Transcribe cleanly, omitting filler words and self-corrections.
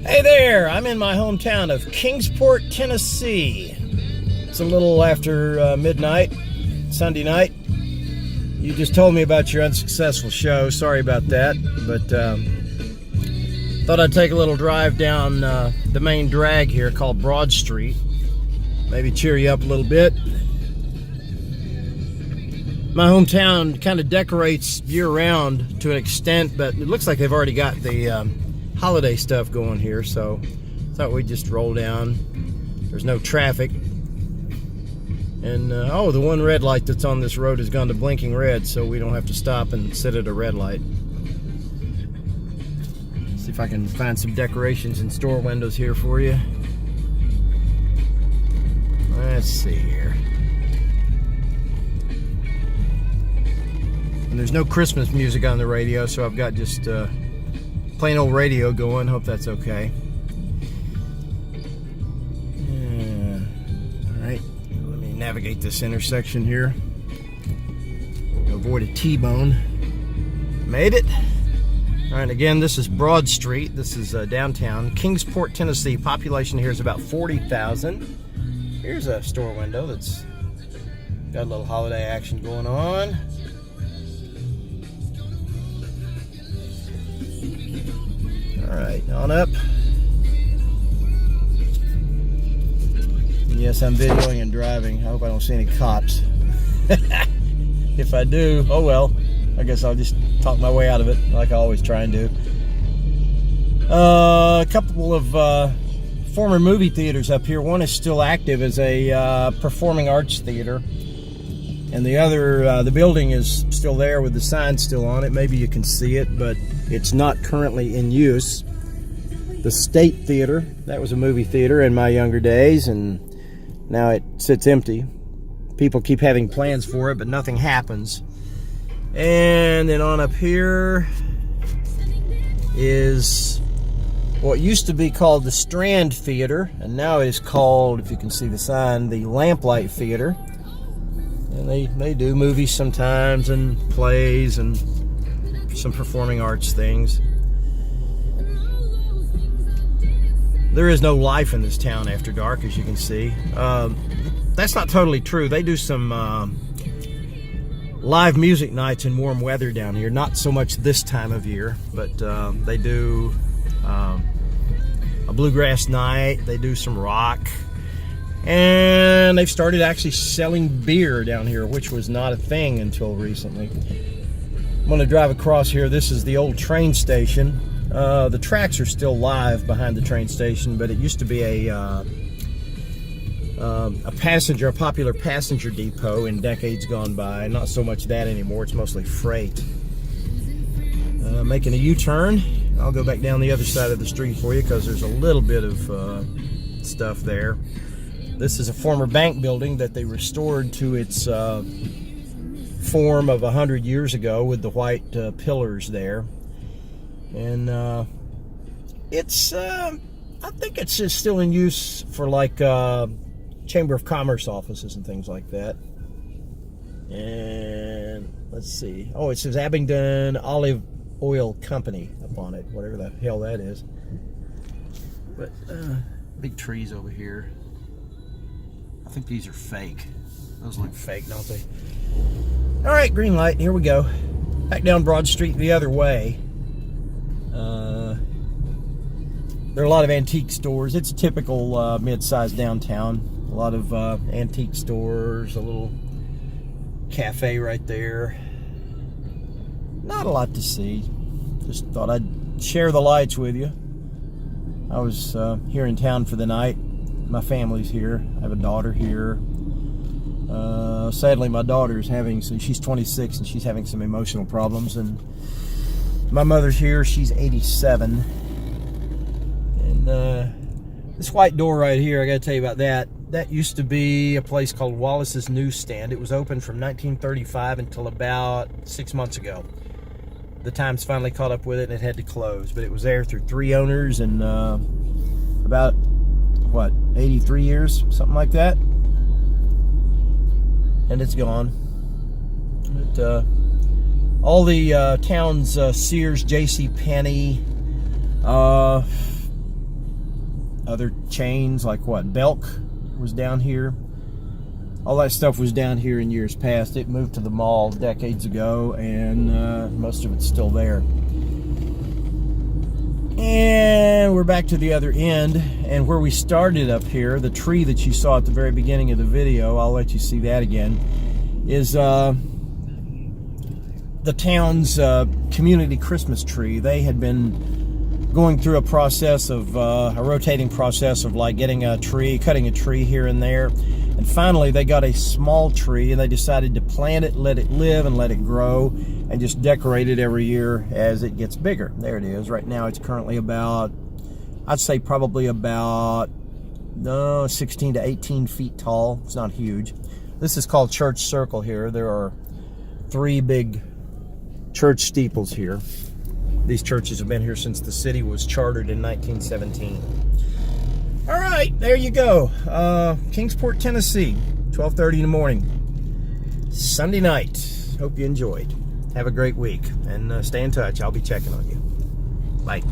Hey there, I'm in my hometown of Kingsport, Tennessee. It's a little after midnight, Sunday night. You just told me about your unsuccessful show. Sorry about that, but thought I'd take a little drive down the main drag here called Broad Street. Maybe cheer you up a little bit. My hometown kind of decorates year-round to an extent, but it looks like they've already got the holiday stuff going here, so thought we'd just roll down. There's no traffic. And, oh, the one red light that's on this road has gone to blinking red, so we don't have to stop and sit at a red light. See if I can find some decorations in store windows here for you. Let's see here. And there's no Christmas music on the radio, so I've got just plain old radio going. Hope that's okay. Yeah. All right, let me navigate this intersection here. Avoid a T-bone. Made it. All right, again, this is Broad Street. This is downtown Kingsport, Tennessee. Population here is about 40,000. Here's a store window that's got a little holiday action going on. All right, on up. Yes, I'm videoing and driving. I hope I don't see any cops. If I do, oh well. I guess I'll just talk my way out of it, like I always try and do. A couple of former movie theaters up here. One is still active as a performing arts theater. And the other, the building is still there with the sign still on it. Maybe you can see it, but it's not currently in use. The State Theater, that was a movie theater in my younger days, and now it sits empty. People keep having plans for it, but nothing happens. And then on up here is what used to be called the Strand Theater, and now it is called, if you can see the sign, the Lamplight Theater. And they do movies sometimes, and plays, and some performing arts things. There is no life in this town after dark, as you can see. That's not totally true. They do some live music nights in warm weather down here. Not so much this time of year, but they do a bluegrass night. They do some rock. And they've started actually selling beer down here, which was not a thing until recently. I'm going to drive across here. This is the old train station. The tracks are still live behind the train station, but it used to be a popular passenger depot in decades gone by. Not so much that anymore. It's mostly freight. Making a U-turn. I'll go back down the other side of the street for you because there's a little bit of stuff there. This is a former bank building that they restored to its form of 100 years ago with the white pillars there. And it's, I think it's just still in use for like Chamber of Commerce offices and things like that. And let's see. Oh, it says Abingdon Olive Oil Company upon it, whatever the hell that is. But big trees over here. I think these are fake. Those look fake, don't they? All right, green light. Here we go. Back down Broad Street the other way. There are a lot of antique stores. It's a typical mid-sized downtown. A lot of antique stores, a little cafe right there. Not a lot to see. Just thought I'd share the lights with you. I was here in town for the night. My family's here. I have a daughter here. Sadly, my daughter's she's 26 and she's having some emotional problems. And my mother's here. She's 87. And this white door right here, I got to tell you about that. That used to be a place called Wallace's Newsstand. It was open from 1935 until about 6 months ago. The Times finally caught up with it and it had to close. But it was there through 3 owners and about, what, 83 years? Something like that. And it's gone. But all the town's Sears, J.C. Penney, other chains like what, Belk was down here. All that stuff was down here in years past. It moved to the mall decades ago, and most of it's still there. And we're back to the other end, and where we started up here, the tree that you saw at the very beginning of the video, I'll let you see that again, is the town's community Christmas tree. They had been going through a process of, a rotating process of like getting a tree, cutting a tree here and there, and finally they got a small tree and they decided to plant it, let it live and let it grow, and just decorate it every year as it gets bigger. There it is. Right now it's currently about, I'd say probably about 16 to 18 feet tall. It's not huge. This is called Church Circle here. There are 3 big church steeples here. These churches have been here since the city was chartered in 1917. All right, there you go. Kingsport, Tennessee, 12:30 in the morning. Sunday night. Hope you enjoyed. Have a great week, and stay in touch. I'll be checking on you. Bye.